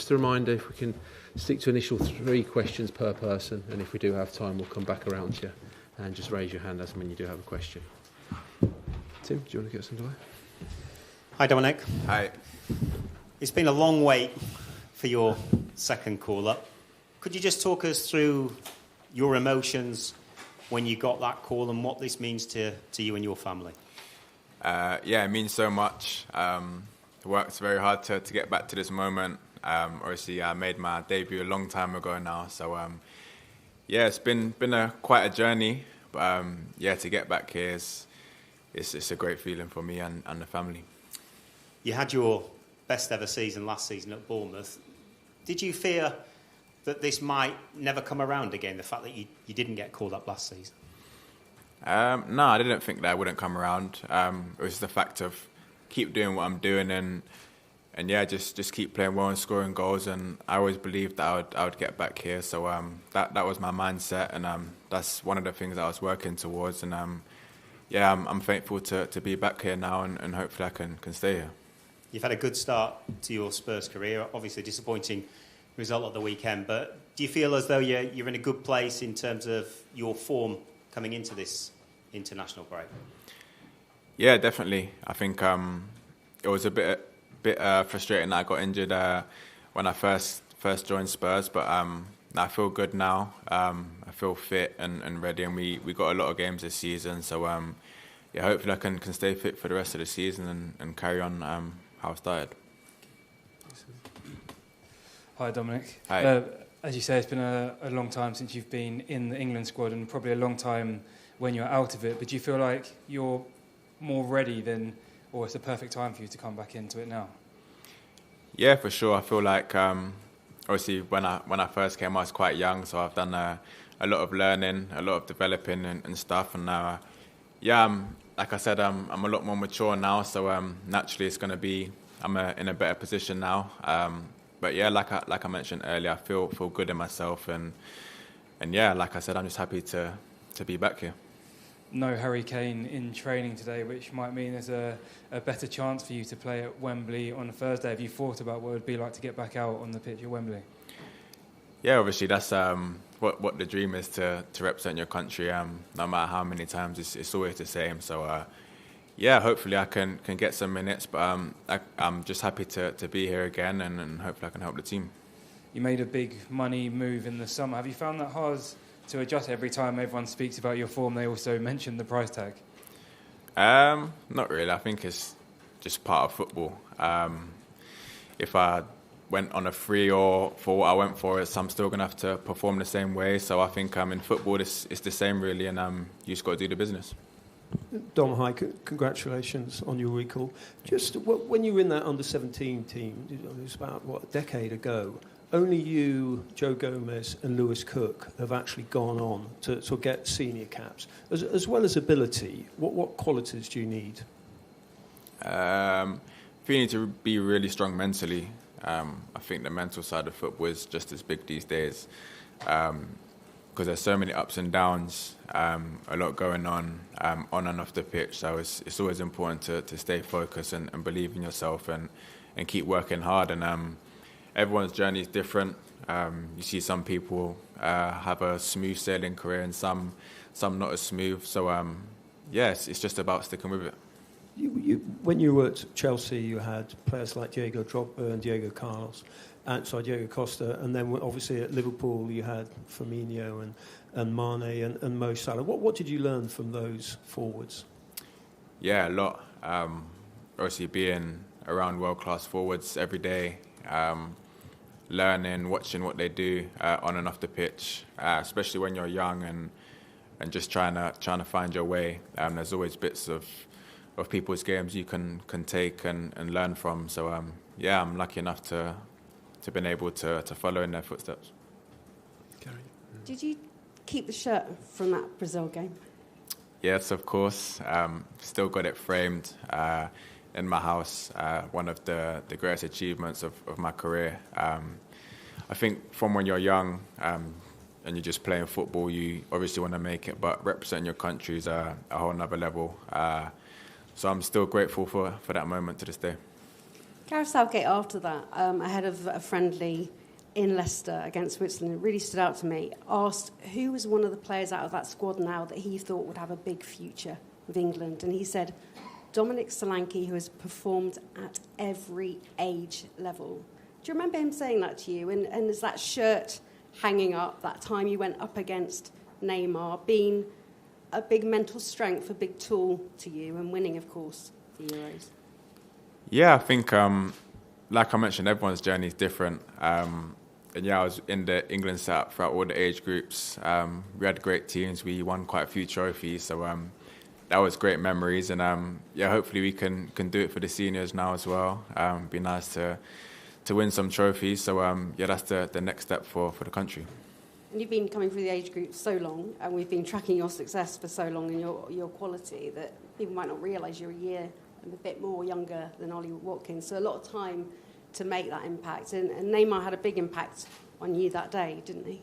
Just a reminder, if we can stick to initial 3 questions per person, and if we do have time, we'll come back around to you and just raise your hand as when you do have a question. Tim, do you want to get us underway? Hi, Dominic. Hi. It's been a long wait for your second call-up. Could you just talk us through your emotions when you got that call and what this means to you and your family? Yeah, it means so much. Worked very hard to get back to this moment. Obviously, I made my debut a long time ago now, so yeah, it's been quite a journey. But yeah, to get back here it's a great feeling for me and the family. You had your best ever season last season at Bournemouth. Did you fear that this might never come around again, the fact that you didn't get called up last season? No, I didn't think that would come around. It was the fact of keep doing what I'm doing and yeah, just keep playing well and scoring goals. And I always believed that I would get back here. So that was my mindset, and that's one of the things I was working towards. And yeah, I'm thankful to be back here now, and hopefully I can stay here. You've had a good start to your Spurs career. Obviously, disappointing result at the weekend, but do you feel as though you're in a good place in terms of your form coming into this international break? Yeah, definitely. I think it was a bit frustrating that I got injured when I first joined Spurs, but I feel good now. I feel fit and ready, and we got a lot of games this season, so yeah, hopefully I can stay fit for the rest of the season and carry on how I started. Hi, Dominic. Hi. As you say, it's been a long time since you've been in the England squad, and probably a long time when you're out of it. But do you feel like you're more ready than, or it's the perfect time for you to come back into it now? Yeah, for sure. I feel like obviously when I first came, I was quite young, so I've done a lot of learning, a lot of developing and stuff. And yeah, like I said, I'm a lot more mature now, so naturally it's going to be I'm in a better position now. But yeah, like I mentioned earlier, I feel good in myself, and yeah, like I said, I'm just happy to be back here. No Harry Kane in training today, which might mean there's a better chance for you to play at Wembley on Thursday. Have you thought about what it would be like to get back out on the pitch at Wembley? Yeah, obviously that's what the dream is, to represent your country. No matter how many times, it's always the same. So yeah, hopefully I can get some minutes, but I'm just happy to be here again, and hopefully I can help the team. You made a big money move in the summer. Have you found that hard to adjust? Every time everyone speaks about your form, they also mention the price tag. Not really. I think it's just part of football. If I went on a free or for what I went for, I'm still going to have to perform the same way. So I think in football, it's the same really, and you just got to do the business. Dom, hi, congratulations on your recall. Just when you were in that under-17 team, it was about, a decade ago, only you, Joe Gomez and Lewis Cook have actually gone on to sort of get senior caps. As well as ability, what qualities do you need? I think you need to be really strong mentally. I think the mental side of football is just as big these days, because there's so many ups and downs, a lot going on and off the pitch. So it's always important to stay focused and believe in yourself and keep working hard. And everyone's journey is different. You see some people have a smooth sailing career and some not as smooth. So yes, it's just about sticking with it. When you were at Chelsea, you had players like Diego Drogba and Diego Costa, and then obviously at Liverpool you had Firmino and Mane and Mo Salah. What did you learn from those forwards? Yeah, a lot. Obviously being around world-class forwards every day, learning, watching what they do on and off the pitch, especially when you're young and just trying to find your way. There's always bits of people's games you can take and learn from. So yeah, I'm lucky enough to been able to follow in their footsteps. Did you keep the shirt from that Brazil game? Yes, of course. Still got it framed in my house. One of the greatest achievements of my career. I think from when you're young and you're just playing football, you obviously want to make it, but representing your country is a whole nother level. So I'm still grateful for that moment to this day. Gareth Southgate, after that, ahead of a friendly in Leicester against Switzerland, it really stood out to me, asked who was one of the players out of that squad now that he thought would have a big future with England. And he said, Dominic Solanke, who has performed at every age level. Do you remember him saying that to you? And is that shirt hanging up, that time you went up against Neymar, being a big mental strength, a big tool to you, and winning, of course, the Euros? Yeah, I think, like I mentioned, everyone's journey is different. And yeah, I was in the England setup throughout all the age groups. We had great teams. We won quite a few trophies. So that was great memories. And yeah, hopefully we can do it for the seniors now as well. Be nice to win some trophies. So yeah, that's the next step for the country. And you've been coming through the age group so long, and we've been tracking your success for so long and your quality, that people might not realise you're a year and a bit more younger than Ollie Watkins. So a lot of time to make that impact. And Neymar had a big impact on you that day, didn't he?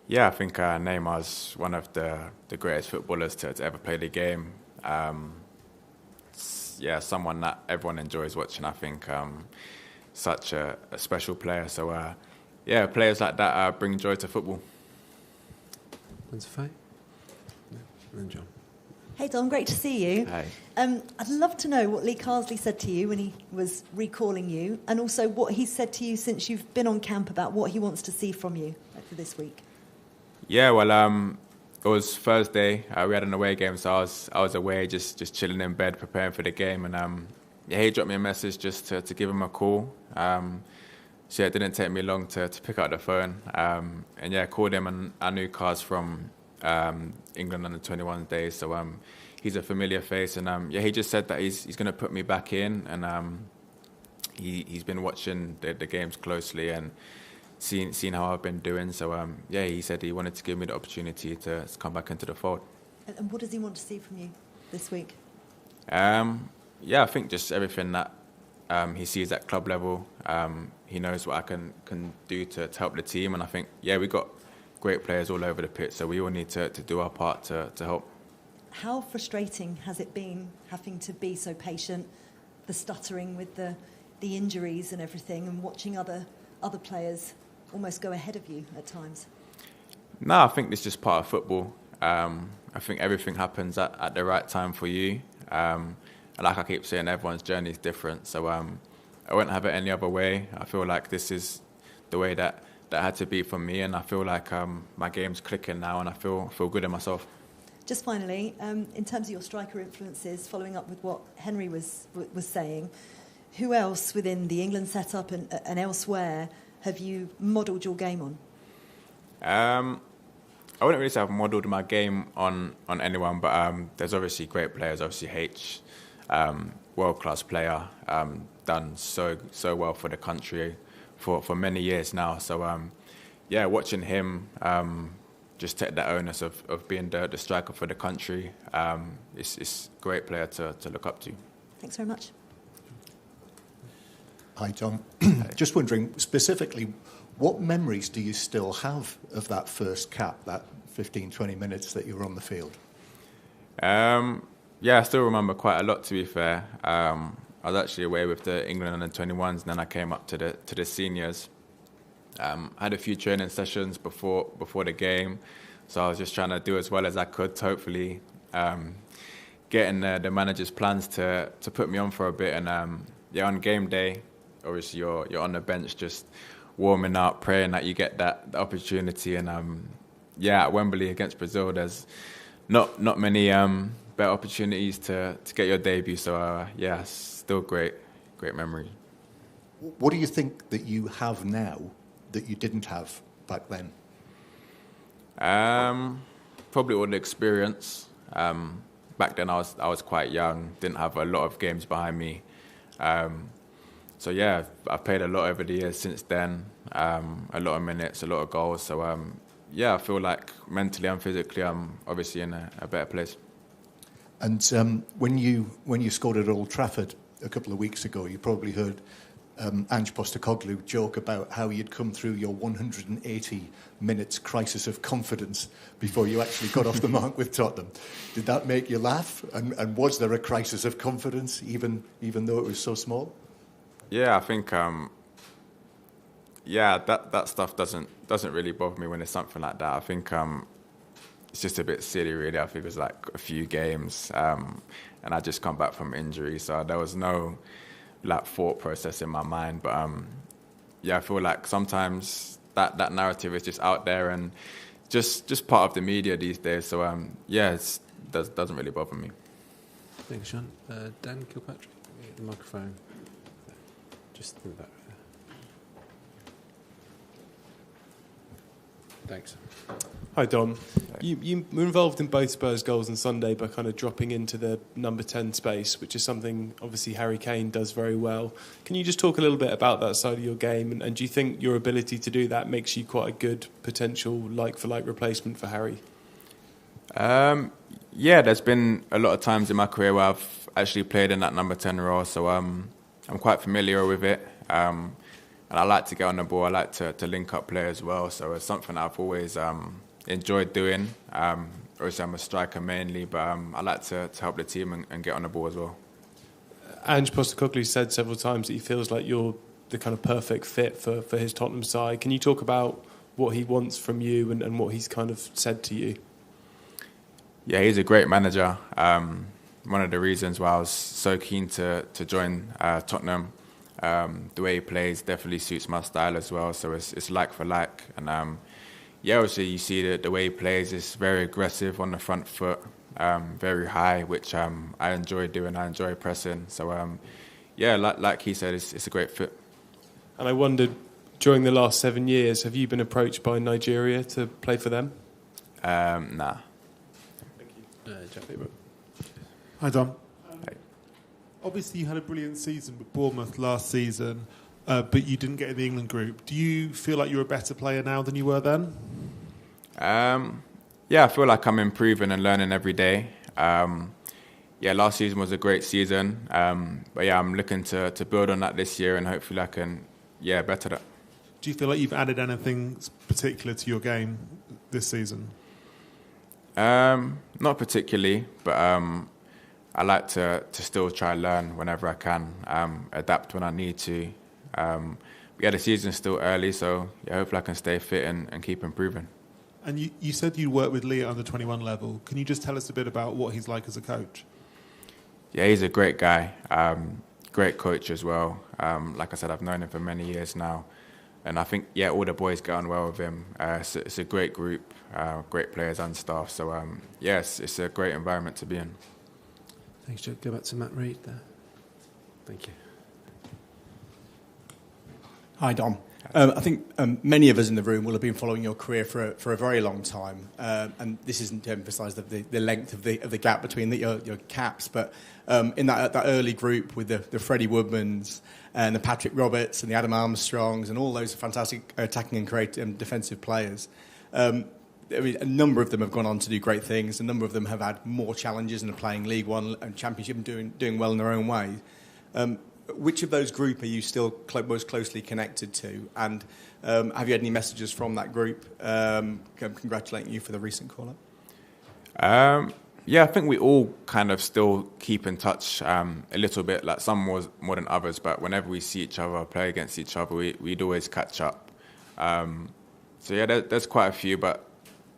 Yeah, I think Neymar's one of the greatest footballers to ever play the game. Yeah, someone that everyone enjoys watching, I think. Such a special player. So, yeah, players like that bring joy to football. That's Faye. Yeah. And then John. Hey Dom, great to see you. Hi. I'd love to know what Lee Carsley said to you when he was recalling you, and also what he said to you since you've been on camp about what he wants to see from you for this week. Yeah, well, it was Thursday. We had an away game, so I was away, just chilling in bed, preparing for the game, and yeah, he dropped me a message just to give him a call. So yeah, it didn't take me long to pick up the phone, and yeah, I called him, and I knew Cars from England under 21 days, so he's a familiar face, and yeah, he just said that he's going to put me back in, and he's been watching the games closely and seen how I've been doing. So yeah, he said he wanted to give me the opportunity to come back into the fold. And what does he want to see from you this week? Yeah, I think just everything that he sees at club level. He knows what I can do to help the team, and I think yeah, we got great players all over the pitch, so we all need to do our part to help. How frustrating has it been having to be so patient, the stuttering with the injuries and everything, and watching other players almost go ahead of you at times? No, I think it's just part of football. I think everything happens at the right time for you. And like I keep saying, everyone's journey is different, so I won't have it any other way. I feel like this is the way that had to be for me, and I feel like my game's clicking now, and I feel good in myself. Just finally, in terms of your striker influences, following up with what Henry was saying, who else within the England setup and elsewhere have you modelled your game on? I wouldn't really say I've modelled my game on anyone, but there's obviously great players. Obviously, H, world-class player, done so well for the country for many years now. So, yeah, watching him just take the onus of being the striker for the country, it's a great player to look up to. Thanks very much. Hi, Tom. Just wondering, specifically, what memories do you still have of that first cap, that 15, 20 minutes that you were on the field? Yeah, I still remember quite a lot, to be fair. I was actually away with the England under 21s, and then I came up to the seniors. Had a few training sessions before the game, so I was just trying to do as well as I could to hopefully get in the manager's plans to put me on for a bit. And yeah, on game day, obviously you're on the bench just warming up, praying that you get that opportunity. And yeah, at Wembley against Brazil, there's not many better opportunities to get your debut. So yeah, still great memory. What do you think that you have now that you didn't have back then? Probably all the experience. Back then I was quite young, didn't have a lot of games behind me. So yeah, I've played a lot over the years since then, a lot of minutes, a lot of goals. So yeah, I feel like mentally and physically I'm obviously in a better place. And when you scored at Old Trafford a couple of weeks ago, you probably heard Ange Postecoglou joke about how you'd come through your 180 minutes crisis of confidence before you actually got off the mark with Tottenham. Did that make you laugh? And was there a crisis of confidence, even though it was so small? Yeah, I think that stuff doesn't really bother me when it's something like that. I think it's just a bit silly, really. I think it was like a few games, and I just come back from injury, so there was no like thought process in my mind. But I feel like sometimes that narrative is just out there and just part of the media these days. So it doesn't really bother me. Thanks, Sean. Dan Kilpatrick, the microphone. Just in the back there. Thanks. Hi, Dom. You were involved in both Spurs goals on Sunday by kind of dropping into the number 10 space, which is something obviously Harry Kane does very well. Can you just talk a little bit about that side of your game, and do you think your ability to do that makes you quite a good potential like-for-like replacement for Harry? There's been a lot of times in my career where I've actually played in that number 10 role, so I'm quite familiar with it. And I like to get on the ball. I like to link up play as well. So it's something I've always enjoyed doing. Obviously, I'm a striker mainly, but I like to help the team and get on the ball as well. Ange Postecoglou said several times that he feels like you're the kind of perfect fit for his Tottenham side. Can you talk about what he wants from you and what he's kind of said to you? Yeah, he's a great manager. One of the reasons why I was so keen to join Tottenham. The way he plays definitely suits my style as well, so it's like for like. And obviously you see the way he plays is very aggressive on the front foot, very high, which I enjoy doing. I enjoy pressing. So like he said, it's a great fit. And I wondered, during the last 7 years, have you been approached by Nigeria to play for them? Nah. Thank you. Jeff Abrams. Hi, Dom. Hey. Obviously, you had a brilliant season with Bournemouth last season, but you didn't get in the England group. Do you feel like you're a better player now than you were then? I feel like I'm improving and learning every day. Last season was a great season. But I'm looking to build on that this year, and hopefully I can, better that. Do you feel like you've added anything particular to your game this season? Not particularly, but I like to still try and learn whenever I can, adapt when I need to. The season's still early, so hopefully I can stay fit and keep improving. And you said you worked with Lee at under-21 level. Can you just tell us a bit about what he's like as a coach? Yeah, he's a great guy, great coach as well. Like I said, I've known him for many years now. And I think, all the boys get on well with him. It's a great group, great players and staff. So, it's a great environment to be in. Thanks, Joe. Go back to Matt Reid there. Thank you. Hi, Dom. I think many of us in the room will have been following your career for a very long time, and this isn't to emphasise the length of the gap between your caps, but in that early group with the Freddie Woodmans and the Patrick Roberts and the Adam Armstrongs and all those fantastic attacking and creative defensive players. A number of them have gone on to do great things. A number of them have had more challenges and are playing League One and Championship and doing well in their own way. Which of those group are you still most closely connected to? And have you had any messages from that group congratulating you for the recent call-up? I think we all kind of still keep in touch a little bit, like some more than others, but whenever we see each other, play against each other, we'd always catch up. There's quite a few, but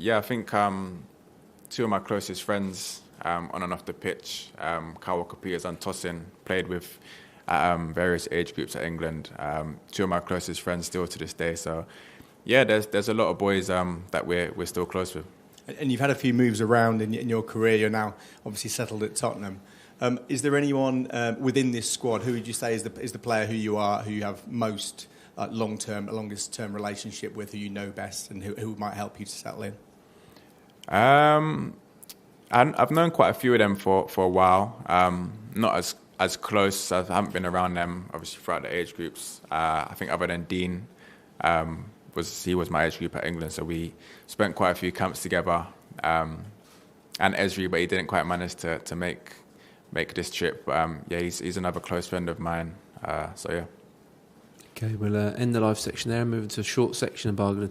I think two of my closest friends on and off the pitch, Kyle Walker-Peters and Tosin, played with various age groups at England. Two of my closest friends still to this day. So, there's a lot of boys that we're still close with. And you've had a few moves around in your career. You're now obviously settled at Tottenham. Is there anyone within this squad who would you say is the player who you have most longest term relationship with, who you know best, and who might help you to settle in? I've known quite a few of them for a while. Not as close. I haven't been around them obviously throughout the age groups. I think other than Dean, he was my age group at England, so we spent quite a few camps together. And Ezri, but he didn't quite manage to make this trip. But he's another close friend of mine. Okay, we'll end the live section there and move into a short section of Bargain and Till